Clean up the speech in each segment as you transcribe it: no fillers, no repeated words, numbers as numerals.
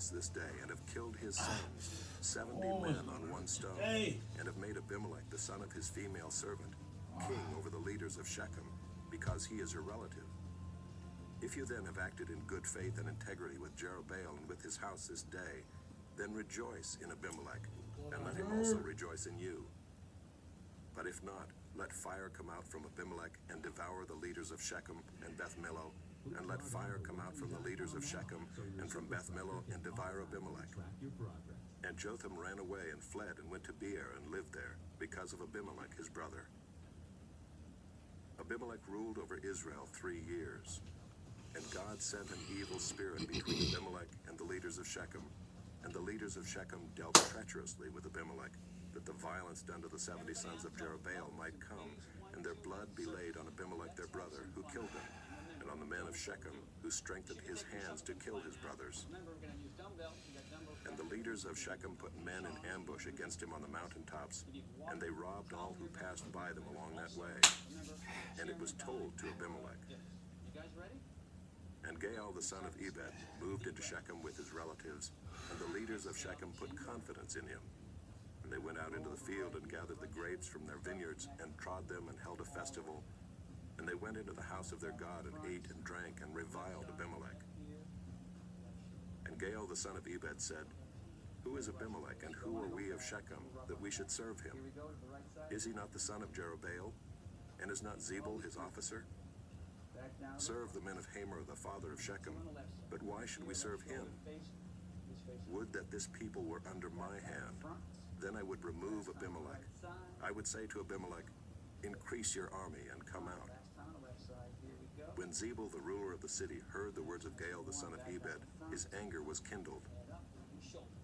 house this day, and have killed his sons, 70 men on one stone, and have made Abimelech, the son of his female servant, king over the leaders of Shechem, because he is your relative. If you then have acted in good faith and integrity with Jerubbaal and with his house this day, then rejoice in Abimelech, and let him also rejoice in you. But if not, let fire come out from Abimelech and devour the leaders of Shechem and Beth Millo, and let fire come out from the leaders of Shechem and from Beth Millo and devour Abimelech. And Jotham ran away and fled and went to Beer and lived there, because of Abimelech his brother. Abimelech ruled over Israel 3 years. And God sent an evil spirit between Abimelech and the leaders of Shechem, and the leaders of Shechem dealt treacherously with Abimelech, that the violence done to the 70 sons of Jerubbaal might come, and their blood be laid on Abimelech their brother, who killed them, and on the men of Shechem, who strengthened his hands to kill his brothers. And the leaders of Shechem put men in ambush against him on the mountaintops, and they robbed all who passed by them along that way. And it was told to Abimelech. And Gaal the son of Ebed moved into Shechem with his relatives, and the leaders of Shechem put confidence in him. And they went out into the field and gathered the grapes from their vineyards, and trod them, and held a festival. And they went into the house of their God, and ate and drank, and reviled Abimelech. And Gaal the son of Ebed said, Who is Abimelech, and who are we of Shechem, that we should serve him? Is he not the son of Jerubbaal? And is not Zebul his officer? Serve the men of Hamor, the father of Shechem. But why should we serve him? Would that this people were under my hand. Then I would remove Abimelech. I would say to Abimelech, Increase your army and come out. When Zebul, the ruler of the city, heard the words of Gaal, the son of Ebed, his anger was kindled.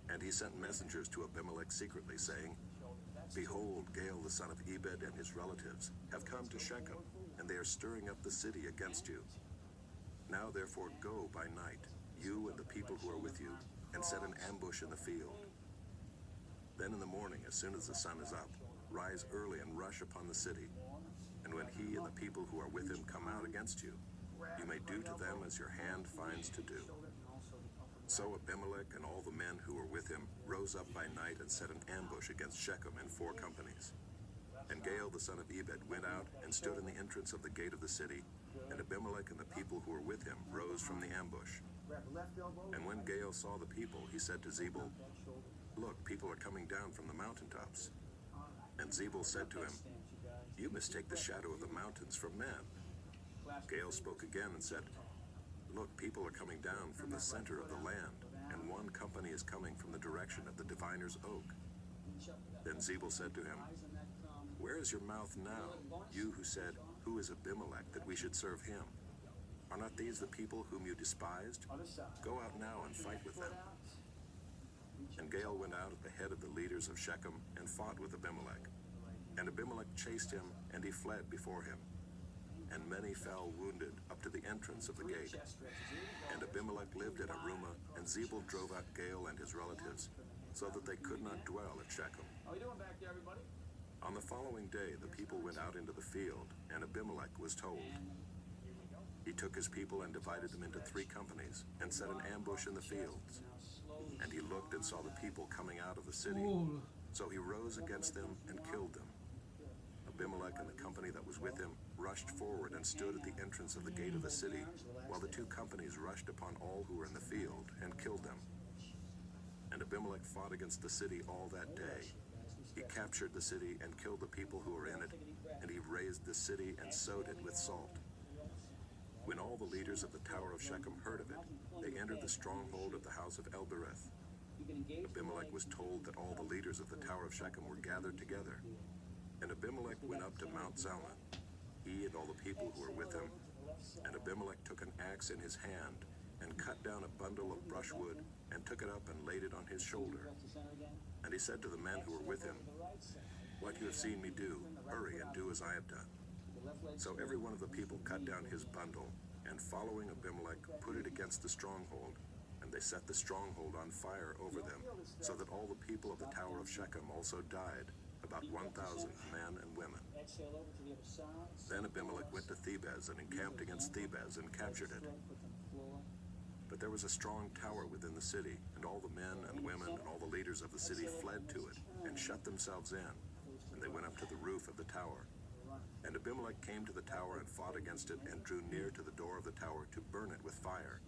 And he sent messengers to Abimelech secretly, saying, Behold, Gaal, the son of Ebed, and his relatives have come to Shechem, and they are stirring up the city against you. Now therefore go by night, you and the people who are with you, and set an ambush in the field. Then in the morning, as soon as the sun is up, rise early and rush upon the city. And when he and the people who are with him come out against you, you may do to them as your hand finds to do. So Abimelech and all the men who were with him rose up by night and set an ambush against Shechem in 4 companies. And Gaal the son of Ebed went out and stood in the entrance of the gate of the city, and Abimelech and the people who were with him rose from the ambush. And when Gaal saw the people, he said to Zebul, Look, people are coming down from the mountaintops. And Zebul said to him, You mistake the shadow of the mountains for men. Gaal spoke again and said, Look, people are coming down from the center of the land, and one company is coming from the direction of the diviner's oak. Then Zebul said to him, Where is your mouth now, you who said, Who is Abimelech, that we should serve him? Are not these the people whom you despised? Go out now and fight with them. And Gaal went out at the head of the leaders of Shechem and fought with Abimelech. And Abimelech chased him, and he fled before him. And many fell wounded up to the entrance of the gate. And Abimelech lived at Arumah, and Zebul drove out Gaal and his relatives, so that they could not dwell at Shechem. How we doing back there, everybody? On the following day, the people went out into the field, and Abimelech was told. He took his people and divided them into 3 companies, and set an ambush in the fields. And he looked and saw the people coming out of the city. So he rose against them and killed them. Abimelech and the company that was with him rushed forward and stood at the entrance of the gate of the city, while the 2 companies rushed upon all who were in the field and killed them. And Abimelech fought against the city all that day. He captured the city and killed the people who were in it, and he razed the city and sowed it with salt. When all the leaders of the Tower of Shechem heard of it, they entered the stronghold of the house of Elbereth. Abimelech was told that all the leaders of the Tower of Shechem were gathered together. And Abimelech went up to Mount Zalmon, he and all the people who were with him. And Abimelech took an axe in his hand, and cut down a bundle of brushwood, and took it up and laid it on his shoulder. And he said to the men who were with him, What you have seen me do, hurry and do as I have done. So every one of the people cut down his bundle, and following Abimelech, put it against the stronghold, and they set the stronghold on fire over them, so that all the people of the Tower of Shechem also died, about 1,000 men and women. Then Abimelech went to Thebez and encamped against Thebez and captured it. But there was a strong tower within the city, and all the men and women and all the leaders of the city fled to it and shut themselves in, and they went up to the roof of the tower. And Abimelech came to the tower and fought against it and drew near to the door of the tower to burn it with fire.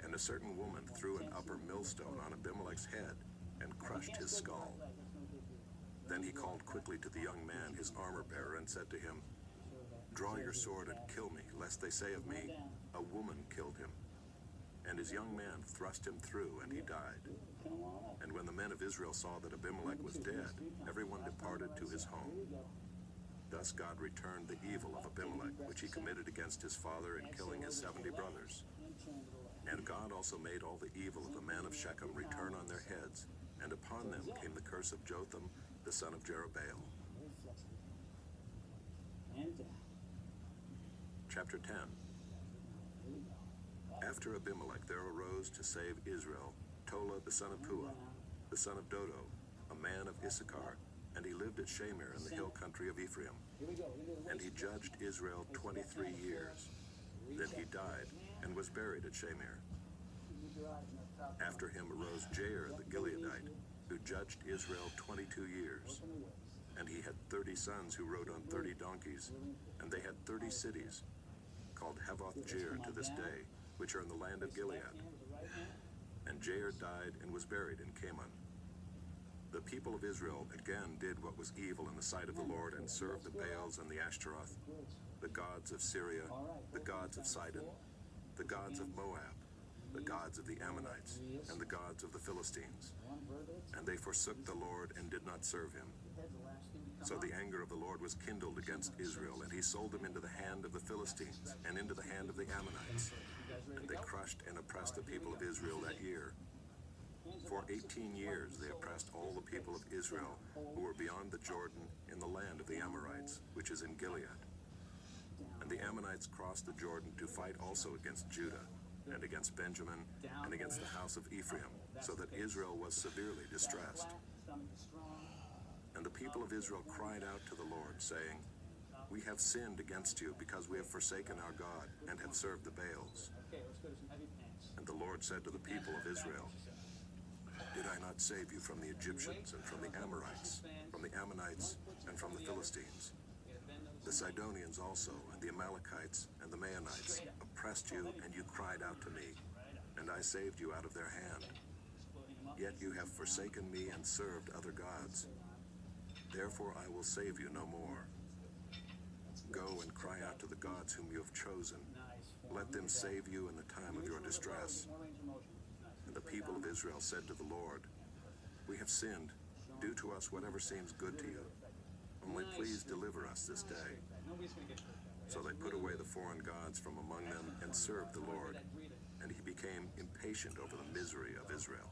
And a certain woman threw an upper millstone on Abimelech's head and crushed his skull. Then he called quickly to the young man, his armor-bearer, and said to him, "Draw your sword and kill me, lest they say of me, 'A woman killed him.' And his young man thrust him through, and he died. And when the men of Israel saw that Abimelech was dead, everyone departed to his home. Thus God returned the evil of Abimelech, which he committed against his father in killing his 70 brothers. And God also made all the evil of the men of Shechem return on their heads, and upon them came the curse of Jotham, the son of Jerubbaal." Chapter 10. After Abimelech there arose to save Israel Tola the son of Puah, the son of Dodo, a man of Issachar, and he lived at Shamir in the hill country of Ephraim. And he judged Israel 23 years. Then he died and was buried at Shamir. After him arose Jair the Gileadite, who judged Israel 22 years. And he had 30 sons who rode on 30 donkeys, and they had 30 cities, called Havoth-Jair to this day, which are in the land of Gilead. And Jair died and was buried in Kamon. The people of Israel again did what was evil in the sight of the Lord, and served the Baals and the Ashtaroth, the gods of Syria, the gods of Sidon, the gods of Moab, the gods of the Ammonites, and the gods of the Philistines. And they forsook the Lord and did not serve him. So the anger of the Lord was kindled against Israel, and he sold them into the hand of the Philistines and into the hand of the Ammonites. And they crushed and oppressed the people of Israel that year. For 18 years they oppressed all the people of Israel who were beyond the Jordan in the land of the Amorites, which is in Gilead. And the Ammonites crossed the Jordan to fight also against Judah, and against Benjamin, and against the house of Ephraim, so that Israel was severely distressed. And the people of Israel cried out to the Lord, saying, "We have sinned against you, because we have forsaken our God, and have served the Baals." And the Lord said to the people of Israel, "Did I not save you from the Egyptians, and from the Amorites, from the Ammonites, and from the Philistines? The Sidonians also, and the Amalekites, and the Maonites oppressed you, and you cried out to me, and I saved you out of their hand. Yet you have forsaken me and served other gods. Therefore I will save you no more. Go and cry out to the gods whom you have chosen. Let them save you in the time of your distress." And the people of Israel said to the Lord, "We have sinned. Do to us whatever seems good to you. Only please deliver us this day." So they put away the foreign gods from among them and served the Lord. And he became impatient over the misery of Israel.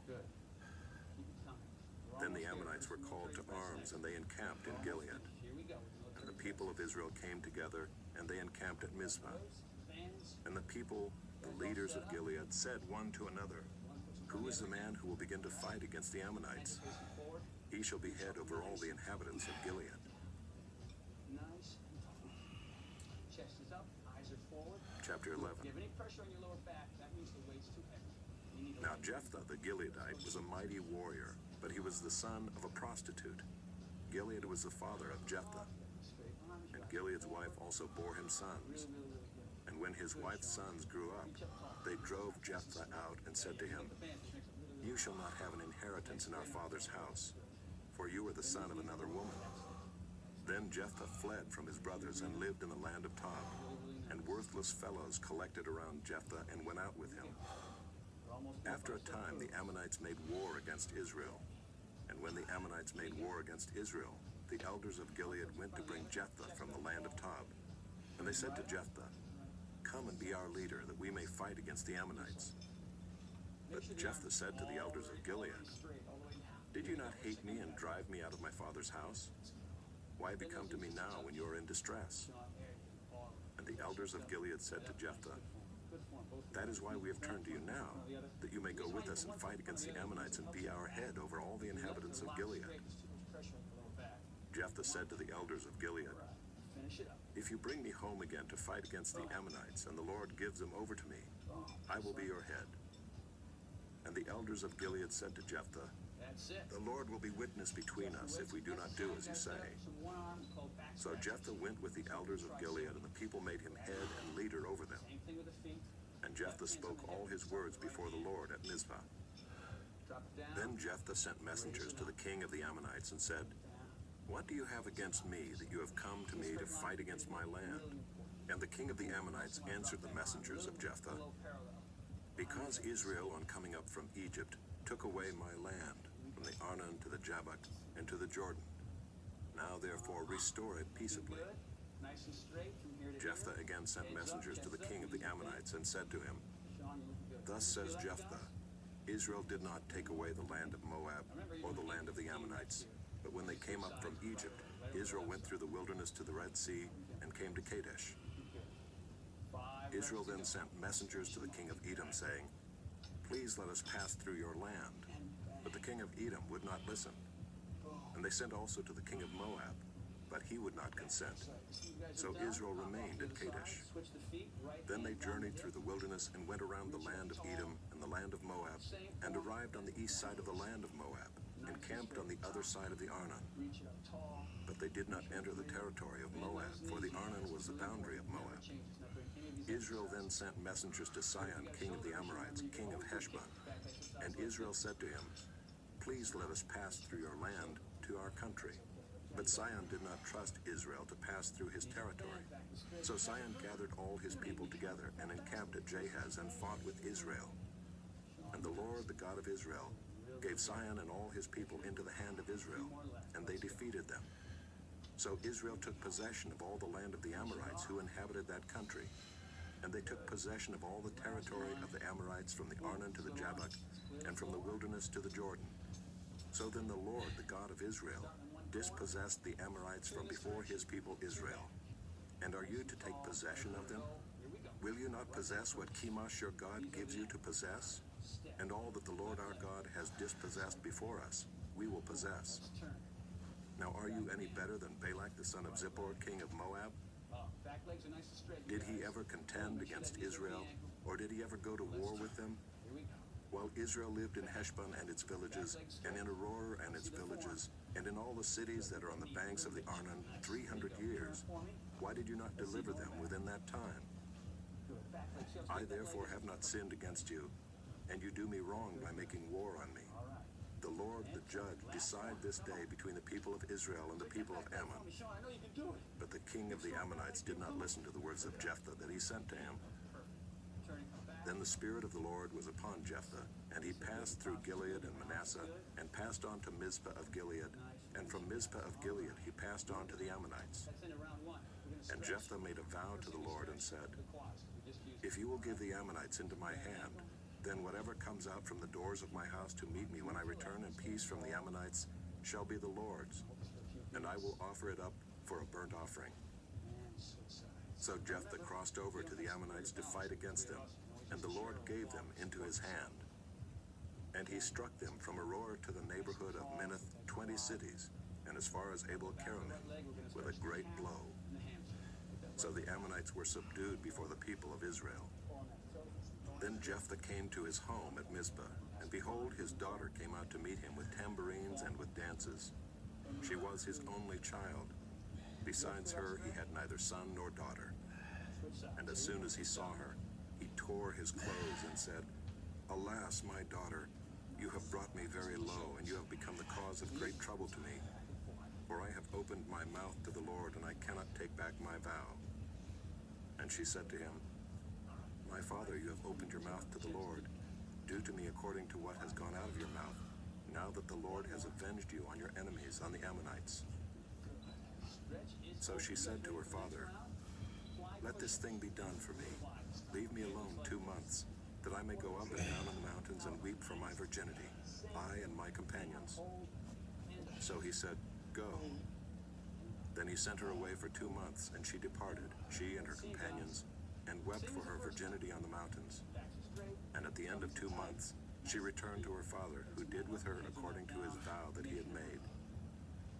Then the Ammonites were called to arms, and they encamped in Gilead. And the people of Israel came together, and they encamped at Mizpah. And the people, the leaders of Gilead, said one to another, "Who is the man who will begin to fight against the Ammonites? He shall be head over all the inhabitants of Gilead." Chapter 11. Now Jephthah the Gileadite was a mighty warrior, but he was the son of a prostitute. Gilead was the father of Jephthah. And Gilead's wife also bore him sons. And when his wife's sons grew up, they drove Jephthah out and said to him, "You shall not have an inheritance in our father's house, for you are the son of another woman." Then Jephthah fled from his brothers and lived in the land of Tob. And worthless fellows collected around Jephthah and went out with him. After a time the Ammonites made war against Israel. And when the Ammonites made war against Israel, the elders of Gilead went to bring Jephthah from the land of Tob. And they said to Jephthah, "Come and be our leader, that we may fight against the Ammonites." But Jephthah said to the elders of Gilead, "Did you not hate me and drive me out of my father's house? Why have you come to me now when you are in distress?" And the elders of Gilead said to Jephthah, "That is why we have turned to you now, that you may go with us and fight against the Ammonites and be our head over all the inhabitants of Gilead." Jephthah said to the elders of Gilead, "If you bring me home again to fight against the Ammonites, and the Lord gives them over to me, I will be your head. And the elders of Gilead said to Jephthah, the Lord will be witness between us if we do not do as you say. So Jephthah went with the elders of Gilead, and the people made him head and leader over them. And Jephthah spoke all his words before the Lord at Mizpah. Then Jephthah sent messengers to the king of the Ammonites and said, what do you have against me that you have come to me to fight against my land? And the king of the Ammonites answered the messengers of Jephthah, because Israel, on coming up from Egypt, took away my land, from the Arnon to the Jabbok and to the Jordan. Now therefore restore it peaceably. Jephthah again sent messengers to the king of the Ammonites and said to him, thus says Jephthah, Israel did not take away the land of Moab or the land of the Ammonites, but when they came up from Egypt, Israel went through the wilderness to the Red Sea and came to Kadesh. Israel then sent messengers to the king of Edom, saying, please let us pass through your land. But the king of Edom would not listen. And they sent also to the king of Moab, but he would not consent. So Israel remained at Kadesh. Then they journeyed through the wilderness and went around the land of Edom and the land of Moab, and arrived on the east side of the land of Moab, and camped on the other side of the Arnon. But they did not enter the territory of Moab, for the Arnon was the boundary of Moab. Israel then sent messengers to Sihon, king of the Amorites, king of Heshbon. And Israel said to him, please let us pass through your land to our country. But Sihon did not trust Israel to pass through his territory. So Sihon gathered all his people together and encamped at Jahaz and fought with Israel. And the Lord, the God of Israel, gave Sihon and all his people into the hand of Israel, and they defeated them. So Israel took possession of all the land of the Amorites who inhabited that country. And they took possession of all the territory of the Amorites from the Arnon to the Jabbok, and from the wilderness to the Jordan. So then the Lord, the God of Israel, dispossessed the Amorites from before his people Israel. And are you to take possession of them? Will you not possess what Chemosh your God gives you to possess? And all that the Lord our God has dispossessed before us, we will possess. Now are you any better than Balak the son of Zippor, king of Moab? Did he ever contend against Israel, or did he ever go to war with them? While Israel lived in Heshbon and its villages, and in Aroer and its villages, and in all the cities that are on the banks of the Arnon, 300 years, why did you not deliver them within that time? I therefore have not sinned against you, and you do me wrong by making war on me. The Lord, the judge, decide this day between the people of Israel and the people of Ammon. But the king of the Ammonites did not listen to the words of Jephthah that he sent to him. Then the Spirit of the Lord was upon Jephthah, and he passed through Gilead and Manasseh, and passed on to Mizpah of Gilead, and from Mizpah of Gilead he passed on to the Ammonites. And Jephthah made a vow to the Lord and said, if you will give the Ammonites into my hand, then whatever comes out from the doors of my house to meet me when I return in peace from the Ammonites shall be the Lord's, and I will offer it up for a burnt offering. So Jephthah crossed over to the Ammonites to fight against them, and the Lord gave them into his hand. And he struck them from Aroer to the neighborhood of Minnith, 20 cities, and as far as Abel-Keramim, with a great blow. So the Ammonites were subdued before the people of Israel. Then Jephthah came to his home at Mizpah, and behold, his daughter came out to meet him with tambourines and with dances. She was his only child. Besides her, he had neither son nor daughter. And as soon as he saw her, he tore his clothes and said, alas, my daughter, you have brought me very low, and you have become the cause of great trouble to me. For I have opened my mouth to the Lord, and I cannot take back my vow. And she said to him, my father, you have opened your mouth to the Lord. Do to me according to what has gone out of your mouth, now that the Lord has avenged you on your enemies, on the Ammonites. So she said to her father, let this thing be done for me. Leave me alone 2 months, that I may go up and down on the mountains and weep for my virginity, I and my companions. So he said, go. Then he sent her away for 2 months, and she departed, she and her companions, and wept for her virginity on the mountains. And at the end of 2 months, she returned to her father, who did with her according to his vow that he had made.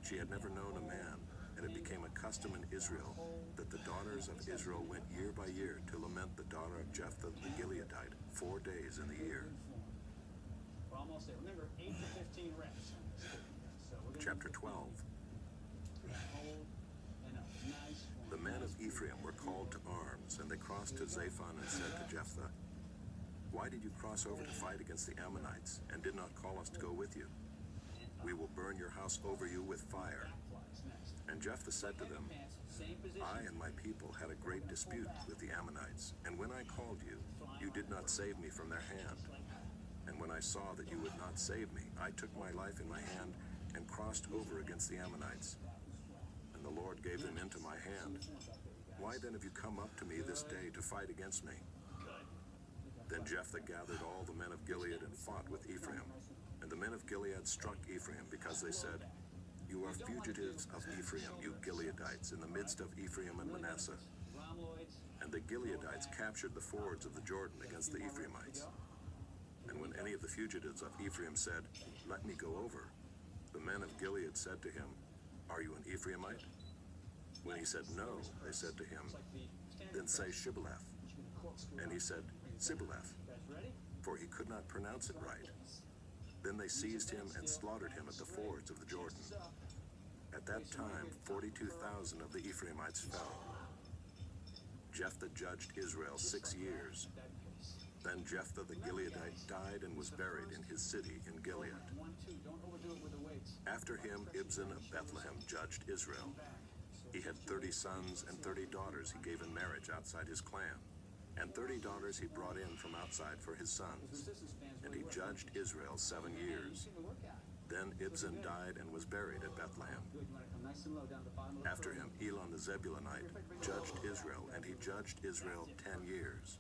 She had never known a man, And it became a custom in Israel that the daughters of Israel went year by year to lament the daughter of Jephthah the Gileadite 4 days in the year. We're almost there. Remember, 8 to 15 reps. Chapter 12. The men of Ephraim were called to arms, and they crossed to Zaphon and said to Jephthah, "Why did you cross over to fight against the Ammonites and did not call us to go with you? We will burn your house over you with fire." And Jephthah said to them, "I and my people had a great dispute with the Ammonites, and when I called you, you did not save me from their hand. And when I saw that you would not save me, I took my life in my hand and crossed over against the Ammonites. And the Lord gave them into my hand. Why then have you come up to me this day to fight against me?" Then Jephthah gathered all the men of Gilead and fought with Ephraim. And the men of Gilead struck Ephraim because they said, "You are fugitives of Ephraim, you Gileadites, in the midst of Ephraim and Manasseh." And the Gileadites captured the fords of the Jordan against the Ephraimites. And when any of the fugitives of Ephraim said, "Let me go over," the men of Gilead said to him, "Are you an Ephraimite?" When he said no, they said to him, "Then say Shibboleth." And he said, "Sibboleth," for he could not pronounce it right. Then they seized him and slaughtered him at the fords of the Jordan. At that time, 42,000 of the Ephraimites fell. Jephthah judged Israel 6 years. Then Jephthah the Gileadite died and was buried in his city in Gilead. After him, Ibzan of Bethlehem judged Israel. He had 30 sons and 30 daughters he gave in marriage outside his clan, and 30 daughters he brought in from outside for his sons. And he judged Israel 7 years. Then Ibzan died and was buried at Bethlehem. After him, Elon the Zebulunite judged Israel, and he judged Israel 10 years.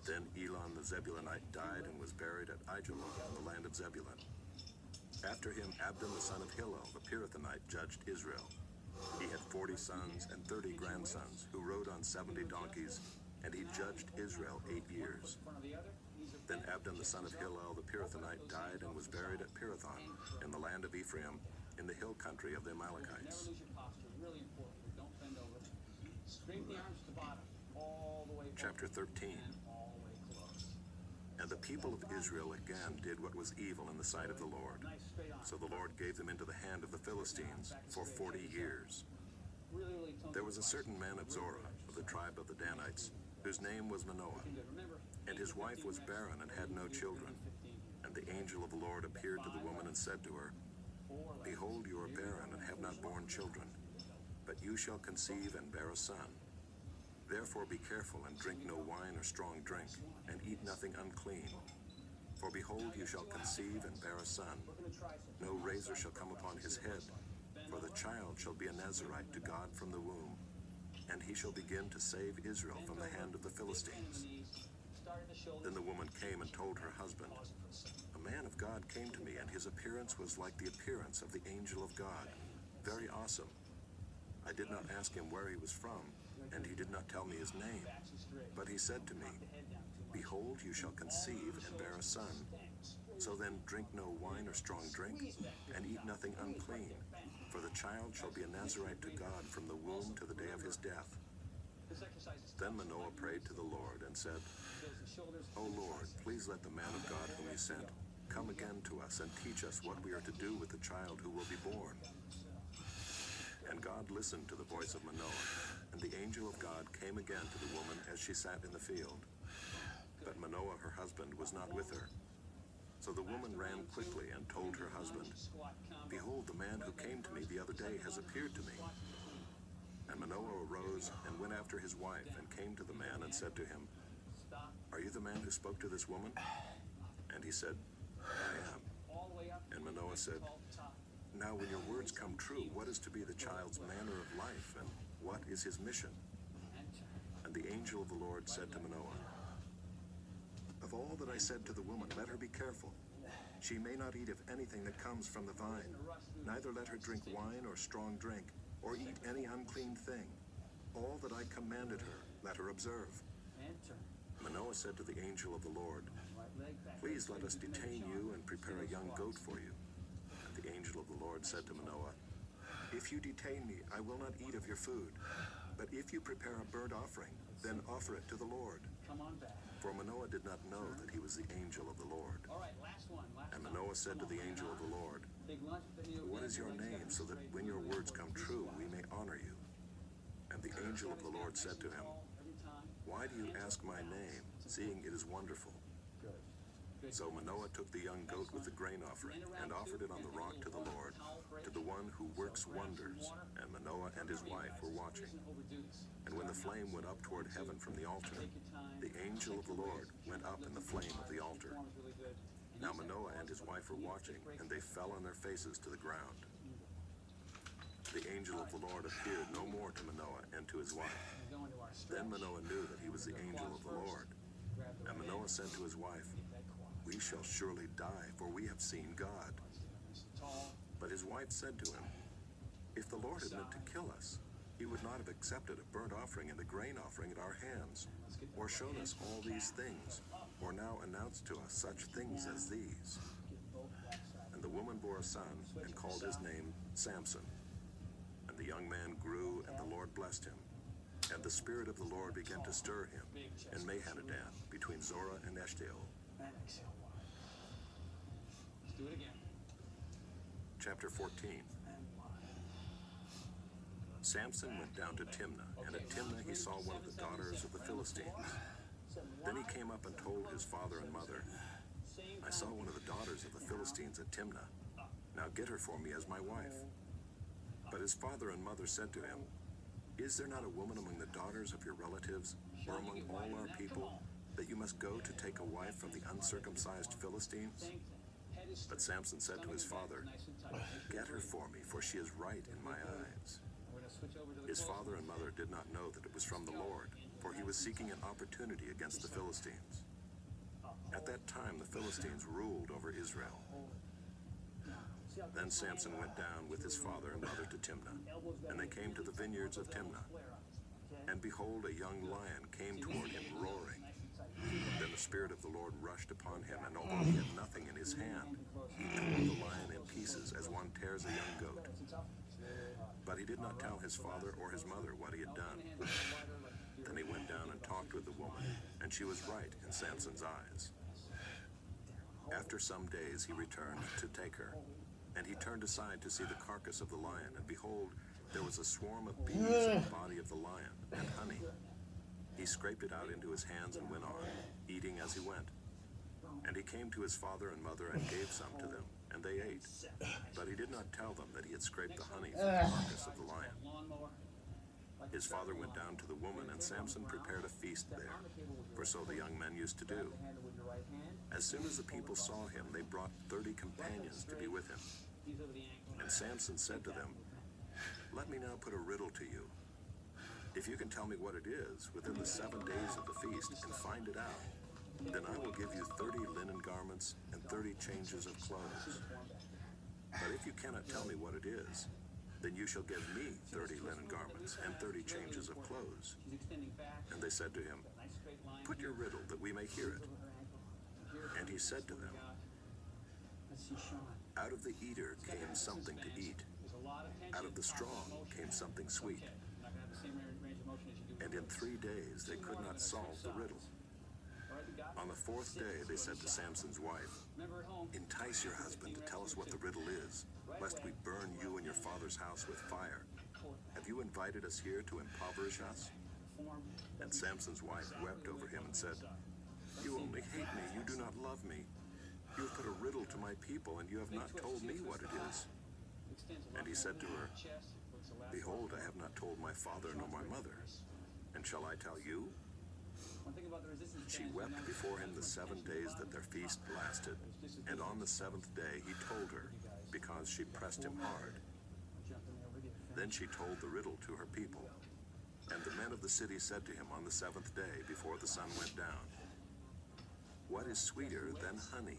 Then Elon the Zebulunite died and was buried at Aijalon in the land of Zebulun. After him, Abdon the son of Hillel the Pirathonite judged Israel. He had 40 sons and 30 grandsons who rode on 70 donkeys, and he judged Israel 8 years. Then Abdon the son of Hillel the Pirathonite died and was buried at Pirathon in the land of Ephraim, in the hill country of the Amalekites. Chapter 13. And the people of Israel again did what was evil in the sight of the Lord. So the Lord gave them into the hand of the Philistines for 40 years. There was a certain man of Zorah, of the tribe of the Danites, whose name was Manoah. And his wife was barren and had no children. And the angel of the Lord appeared to the woman and said to her, "Behold, you are barren and have not borne children, but you shall conceive and bear a son. Therefore be careful and drink no wine or strong drink, and eat nothing unclean. For behold, you shall conceive and bear a son. No razor shall come upon his head, for the child shall be a Nazarite to God from the womb, and he shall begin to save Israel from the hand of the Philistines." Then the woman came and told her husband, "A man of God came to me, and his appearance was like the appearance of the angel of God, very awesome. I did not ask him where he was from, and he did not tell me his name. But he said to me, 'Behold, you shall conceive and bear a son. So then drink no wine or strong drink, and eat nothing unclean, for the child shall be a Nazarite to God from the womb to the day of his death.' Then Manoah prayed to the Lord and said, 'O Lord, please let the man of God whom you sent come again to us and teach us what we are to do with the child who will be born.' And God listened to the voice of Manoah, and the angel of God came again to the woman as she sat in the field. But Manoah, her husband, was not with her. So the woman ran quickly and told her husband, 'Behold, the man who came to me the other day has appeared to me.' And Manoah arose and went after his wife and came to the man and said to him, 'Are you the man who spoke to this woman?' And he said, 'I am.' And Manoah said, 'Now when your words come true, what is to be the child's manner of life, and what is his mission?' And the angel of the Lord said to Manoah, 'Of all that I said to the woman, let her be careful. She may not eat of anything that comes from the vine, neither let her drink wine or strong drink, or eat any unclean thing. All that I commanded her, let her observe.' Manoah said to the angel of the Lord, 'Please let us detain you and prepare a young goat for you.' And the angel of the Lord said to Manoah, If you detain me, I will not eat of your food. But if you prepare a burnt offering, then offer it to the Lord. Come on back. For Manoah did not know that he was the angel of the Lord. All right, last one. And Manoah said to the angel of the Lord, Big lunch with the new What is your name, so that when your words come true, we may honor you? And the angel of the Lord said to him, Why do you ask my name, seeing it is wonderful? So Manoah took the young goat with the grain offering and offered it on the rock to the Lord, to the one who works wonders. And Manoah and his wife were watching. And when the flame went up toward heaven from the altar, the angel of the Lord went up in the flame of the altar. Now Manoah and his wife were watching, and they fell on their faces to the ground. The angel of the Lord appeared no more to Manoah and to his wife. Then Manoah knew that he was the angel of the Lord. And Manoah said to his wife, We shall surely die, for we have seen God. But his wife said to him, If the Lord had meant to kill us, he would not have accepted a burnt offering and a grain offering at our hands, or shown us all these things, or now announced to us such things as these. And the woman bore a son, and called his name Samson. And the young man grew, and the Lord blessed him. And the Spirit of the Lord began to stir him in Mahanadan, between Zorah and Eshtaol. Let's do it again. Chapter 14. Samson went down to Timnah, and at Timnah he saw one of the daughters of the Philistines. Then he came up and told his father and mother, I saw one of the daughters of the Philistines at Timnah. Now get her for me as my wife. But his father and mother said to him, Is there not a woman among the daughters of your relatives, or among all our people, that you must go to take a wife from the uncircumcised Philistines? But Samson said to his father, Get her for me, for she is right in my eyes. His father and mother did not know that it was from the Lord, for he was seeking an opportunity against the Philistines. At that time the Philistines ruled over Israel. Then Samson went down with his father and mother to Timnah, and they came to the vineyards of Timnah. And behold, a young lion came toward him roaring. Then the Spirit of the Lord rushed upon him, and although he had nothing in his hand, he tore the lion in pieces as one tears a young goat. But he did not tell his father or his mother what he had done. Then he went down and talked with the woman, and she was right in Samson's eyes. After some days he returned to take her, and he turned aside to see the carcass of the lion, and behold, there was a swarm of bees in the body of the lion, and honey. He scraped it out into his hands and went on, eating as he went. And he came to his father and mother and gave some to them, and they ate. But he did not tell them that he had scraped the honey from the carcass of the lion. His father went down to the woman, and Samson prepared a feast there, for so the young men used to do. As soon as the people saw him, they brought 30 companions to be with him. And Samson said to them, Let me now put a riddle to you. If you can tell me what it is within the 7 days of the feast and find it out, then I will give you 30 linen garments and 30 changes of clothes. But if you cannot tell me what it is, then you shall give me 30 linen garments and 30 changes of clothes. And they said to him, Put your riddle that we may hear it. And he said to them, Out of the eater came something to eat. Out of the strong came something sweet. And in 3 days they could not solve the riddle. On the 4th day they said to Samson's wife, Entice your husband to tell us what the riddle is, lest we burn you and your father's house with fire. Have you invited us here to impoverish us? And Samson's wife wept over him and said, You only hate me, you do not love me. You have put a riddle to my people, and you have not told me what it is. And he said to her, Behold, I have not told my father nor my mother. And shall I tell you? She wept before him the 7 days that their feast lasted, and on the 7th day he told her, because she pressed him hard. Then she told the riddle to her people. And the men of the city said to him on the 7th day, before the sun went down, What is sweeter than honey?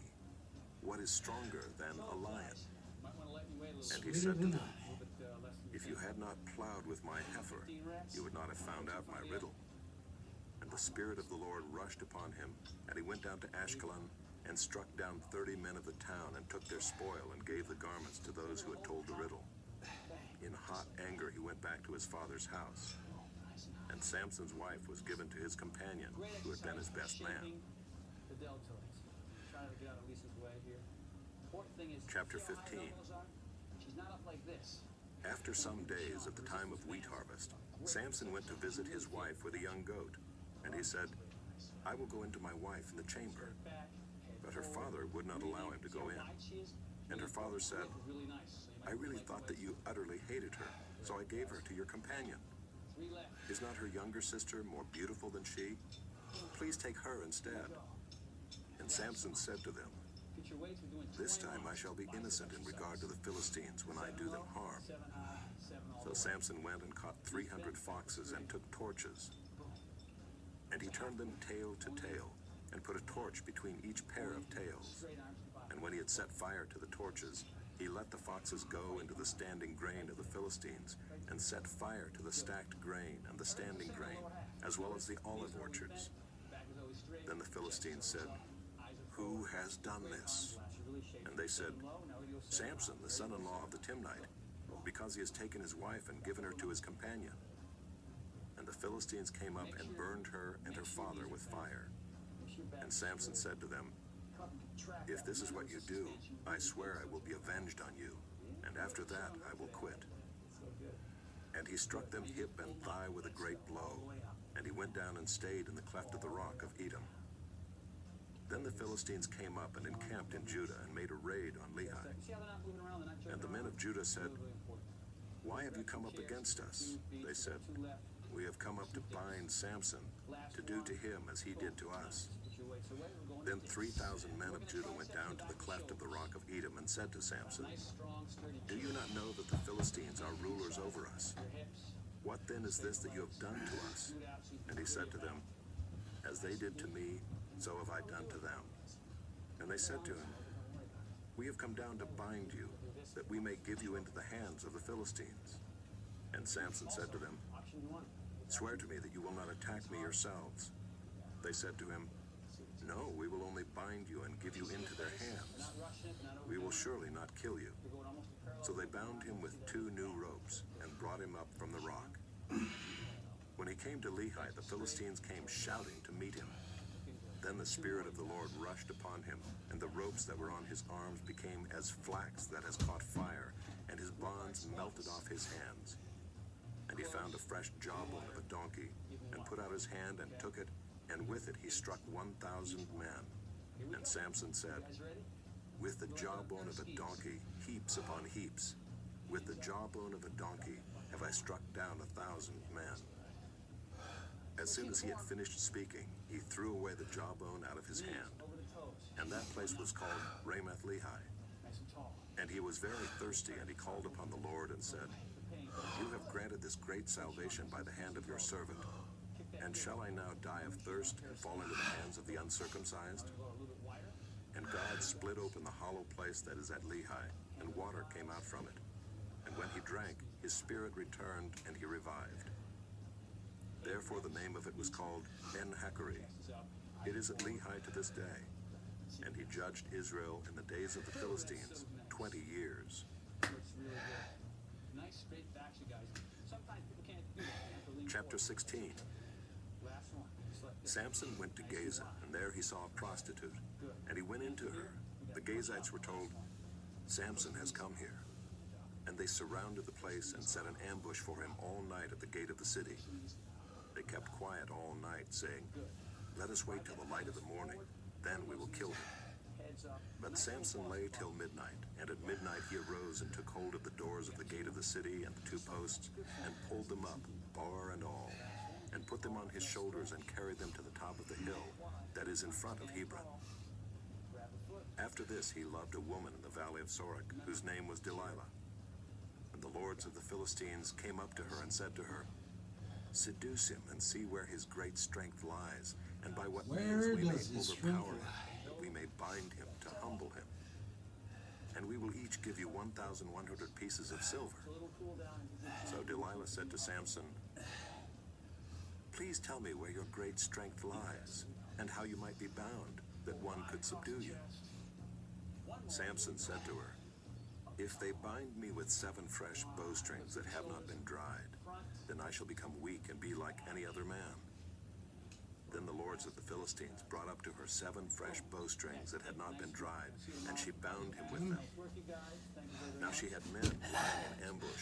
What is stronger than a lion? And he said to them, If you had not plowed with my heifer, you would not have found out my riddle. And the Spirit of the Lord rushed upon him, and he went down to Ashkelon, and struck down 30 men of the town, and took their spoil, and gave the garments to those who had told the riddle. In hot anger, he went back to his father's house. And Samson's wife was given to his companion, who had been his best man. The deltoids. Trying to get out of Lisa's way here. Important thing is, Chapter see how high 15. her elbows are? She's not up like this. After some days at the time of wheat harvest, Samson went to visit his wife with a young goat. And he said, "I will go into my wife in the chamber." But her father would not allow him to go in. And her father said, "I really thought that you utterly hated her, so I gave her to your companion. Is not her younger sister more beautiful than she? Please take her instead." And Samson said to them, "This time I shall be innocent in regard to the Philistines when I do them harm." So Samson went and caught 300 foxes and took torches. And he turned them tail to tail and put a torch between each pair of tails. And when he had set fire to the torches, he let the foxes go into the standing grain of the Philistines and set fire to the stacked grain and the standing grain, as well as the olive orchards. Then the Philistines said, "Who has done this?" And they said, "Samson, the son-in-law of the Timnite, because he has taken his wife and given her to his companion." And the Philistines came up and burned her and her father with fire. And Samson said to them, "If this is what you do, I swear I will be avenged on you, and after that I will quit." And he struck them hip and thigh with a great blow, and he went down and stayed in the cleft of the rock of Edom. Then the Philistines came up and encamped in Judah and made a raid on Lehi. And the men of Judah said, "Why have you come up against us?" They said, "We have come up to bind Samson, to do to him as he did to us." Then 3,000 men of Judah went down to the cleft of the rock of Edom and said to Samson, "Do you not know that the Philistines are rulers over us? What then is this that you have done to us?" And he said to them, "As they did to me, so have I done to them." And they said to him, "We have come down to bind you, that we may give you into the hands of the Philistines." And Samson said to them, "Swear to me that you will not attack me yourselves." They said to him, "No, we will only bind you and give you into their hands. We will surely not kill you." So they bound him with 2 new ropes and brought him up from the rock. When he came to Lehi, the Philistines came shouting to meet him. Then the Spirit of the Lord rushed upon him, and the ropes that were on his arms became as flax that has caught fire, and his bonds melted off his hands. And he found a fresh jawbone of a donkey, and put out his hand and took it, and with it he struck 1,000 men. And Samson said, "With the jawbone of a donkey, heaps upon heaps. With the jawbone of a donkey have I struck down 1,000 men." As soon as he had finished speaking, he threw away the jawbone out of his hand. And that place was called Ramath Lehi. And he was very thirsty, and he called upon the Lord and said, "You have granted this great salvation by the hand of your servant. And shall I now die of thirst and fall into the hands of the uncircumcised?" And God split open the hollow place that is at Lehi, and water came out from it. And when he drank, his spirit returned, and he revived. Therefore the name of it was called Ben-Hakkore. It is at Lehi to this day. And he judged Israel in the days of the Philistines 20 years. Chapter 16. Samson went to Gaza, and there he saw a prostitute, and he went into her. The Gazites were told, "Samson has come here." And they surrounded the place and set an ambush for him all night at the gate of the city. They kept quiet all night, saying, "Let us wait till the light of the morning, then we will kill him." But Samson lay till midnight, and at midnight he arose and took hold of the doors of the gate of the city and the 2 posts, and pulled them up, bar and all, and put them on his shoulders and carried them to the top of the hill that is in front of Hebron. After this he loved a woman in the valley of Sorek, whose name was Delilah. And the lords of the Philistines came up to her and said to her, "Seduce him and see where his great strength lies, and by what means we may overpower him, that we may bind him to humble him. And we will each give you 1,100 pieces of silver." So Delilah said to Samson, "Please tell me where your great strength lies, and how you might be bound, that one could subdue you." Samson said to her, If they bind me with 7 fresh bowstrings that have not been dried, then I shall become weak and be like any other man. Then the lords of the Philistines brought up to her 7 fresh bowstrings that had not been dried, and she bound him with them. Now she had men lying in ambush